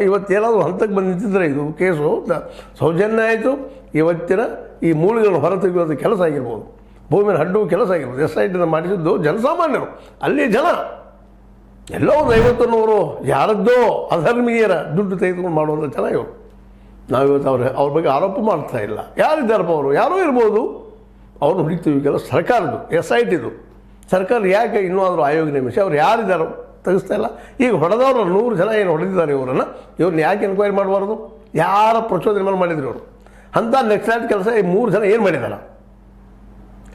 ಇವತ್ತೇನಾದರೂ ಹಂತಕ್ಕೆ ಬಂದು ನಿಂತಿದ್ರೆ ಇದು ಕೇಸು ಸೌಜನ್ಯ ಆಯಿತು, ಇವತ್ತಿನ ಈ ಮೂಳೆಗಳನ್ನು ಹೊರತೆಗೆಯುವಂಥ ಕೆಲಸ ಆಗಿರ್ಬೋದು, ಭೂಮಿನ ಹಡ್ಡುವ ಕೆಲಸ ಆಗಿರ್ಬೋದು. SIT ಮಾಡಿಸಿದ್ದು ಜನಸಾಮಾನ್ಯರು, ಅಲ್ಲಿ ಜನ ಎಲ್ಲೋ ಒಂದು 50-100 ಯಾರದ್ದೋ ಅಧರ್ಮೀಯರ ದುಡ್ಡು ತೆಗೆದುಕೊಂಡು ಮಾಡುವಂಥ ಜನ ಇವರು. ನಾವಿವತ್ತು ಅವ್ರ ಬಗ್ಗೆ ಆರೋಪ ಮಾಡ್ತಾ ಇಲ್ಲ. ಯಾರಿದ್ದಾರಪ್ಪ ಅವರು? ಯಾರೋ ಇರ್ಬೋದು, ಅವ್ರನ್ನ ಹುಡುಕ್ತೀವಿ. ಕೆಲವು ಸರ್ಕಾರದ್ದು SITದು ಸರ್ಕಾರ ಯಾಕೆ ಇನ್ನೂ ಆದರೂ ಆಯೋಗ ನೇಮಿಸಿ ಅವ್ರು ಯಾರಿದ್ದಾರೋ ತೆಗಿಸ್ತಾ ಇಲ್ಲ. ಈಗ ಹೊಡೆದವ್ರು 100 ಜನ ಏನು ಹೊಡೆದಿದ್ದಾರೆ ಇವ್ರನ್ನ ಯಾಕೆ ಎನ್ಕ್ವೈರಿ ಮಾಡಬಾರ್ದು? ಯಾರ ಪ್ರಚೋದನೆ ಮೇಲೆ ಮಾಡಿದ್ರು ಅವರು? ಅಂಥ ನೆಕ್ಸ್ಲೈಟ್ ಕೆಲಸ ಈ 3 ಜನ ಏನು ಮಾಡಿದಾರ?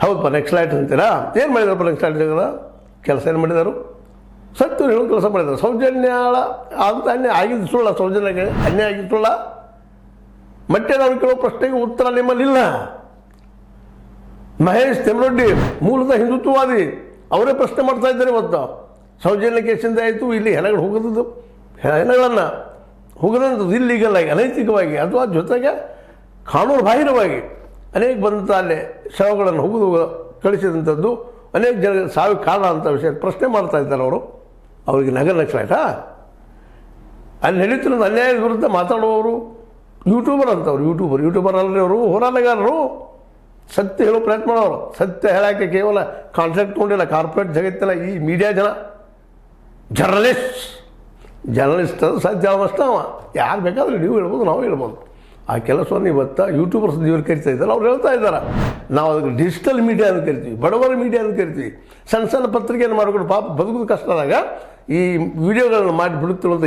ಹೌದಪ್ಪ, ನೆಕ್ಸ್ಲೈಟ್ ಅಂತೀರಾ? ಏನು ಮಾಡಿದಾರಪ್ಪ ನೆಕ್ಸ್ಲೈಟ್ ಕೆಲಸ? ಏನು ಮಾಡಿದರು? ಸತ್ಯ ಹೇಳೋ ಕೆಲಸ ಮಾಡಿದ್ದಾರೆ. ಸೌಜನ್ಯಾಳ ಅಂತ ಅನ್ಯಾಯ ಆಗಿದ್ದು ಸುಳ್ಳ? ಸೌಜನ್ಯಕ್ಕೆ ಅನ್ಯಾಯ ಆಗಿದ್ದು ಸುಳ್ಳ? ಮತ್ತೆ ನಾವು ಕೇಳೋ ಪ್ರಶ್ನೆಗೆ ಉತ್ತರ ನಿಮ್ಮಲ್ಲಿಲ್ಲ. ಮಹೇಶ್ ತೆಮರೊಡ್ಡಿ ಮೂಲತಃ ಹಿಂದುತ್ವವಾದಿ, ಅವರೇ ಪ್ರಶ್ನೆ ಮಾಡ್ತಾ ಇದ್ದಾರೆ ಇವತ್ತು. ಸೌಜನ್ಯ ಕೇಸಿಂದ ಆಯಿತು, ಇಲ್ಲಿ ಹೆಣಗಳು ಹೋಗೋದು, ಹೆಣಗಳನ್ನು ಹೋಗೋದಂಥದ್ದು ಇಲ್ಲೀಗಲ್ ಆಗಿ, ಅನೈತಿಕವಾಗಿ ಅಥವಾ ಜೊತೆಗೆ ಕಾನೂನು ಬಾಹಿರವಾಗಿ ಅನೇಕ ಬಂದಂಥ ಅಲ್ಲೇ ಶವಗಳನ್ನು ಹೋಗೋದು ಕಳಿಸಿದಂಥದ್ದು ಅನೇಕ ಜನ ಸಾವಿಗೆ ಕಾರಣ ಅಂತ ವಿಷಯ ಪ್ರಶ್ನೆ ಮಾಡ್ತಾ ಇದ್ದಾರೆ ಅವರು. ಅವರಿಗೆ ನಗರ ನಕ್ಸಲೈಟಾ? ಅಲ್ಲಿ ನಡೀತಿರೋದು ಅನ್ಯಾಯದ ವಿರುದ್ಧ ಮಾತಾಡುವವರು ಯೂಟ್ಯೂಬರ್ ಅಂತವ್ರು. ಯೂಟ್ಯೂಬರ್ ಅಲ್ಲರಿ ಅವರು, ಹೋರಾಟಗಾರರು, ಸತ್ಯ ಹೇಳೋ ಪ್ರಯತ್ನ ಮಾಡೋರು. ಸತ್ಯ ಹೇಳೋಕ್ಕೆ ಕೇವಲ ಕಾಂಟ್ರಾಕ್ಟ್ ತೊಗೊಂಡಿಲ್ಲ, ಕಾರ್ಪೊರೇಟ್ ಜಗತ್ತಿನ ಈ ಮೀಡಿಯಾ ಜನ, ಜರ್ನಲಿಸ್ಟ್ ಅದು ಸತ್ಯ ಹೇಳೋದಷ್ಟ ಅವ. ಯಾರು ಬೇಕಾದ್ರೆ ನೀವು ಹೇಳ್ಬೋದು, ನಾವು ಹೇಳ್ಬೋದು. ಆ ಕೆಲಸವನ್ನು ಇವತ್ತು ಯೂಟ್ಯೂಬರ್ಸ್ ಇವ್ರು ಕರಿತಾ ಇದ್ದಾರೆ. ಅವ್ರು ಹೇಳ್ತಾ ಇದ್ದಾರೆ, ನಾವು ಅದಕ್ಕೆ ಡಿಜಿಟಲ್ ಮೀಡಿಯಾ ಅಂತ ಕರಿತೀವಿ, ಬಡವರ ಮೀಡಿಯಾ ಅಂತ ಕರಿತೀವಿ. ಸಣ್ಣ ಸಣ್ಣ ಪತ್ರಿಕೆಯನ್ನು ಮಾಡಿಕೊಂಡು ಪಾಪ ಬದುಕೋದು ಕಷ್ಟದಾಗ ಈ ವಿಡಿಯೋಗಳನ್ನು ಮಾಡಿ ಬಿಡುತ್ತಿರುವಂಥ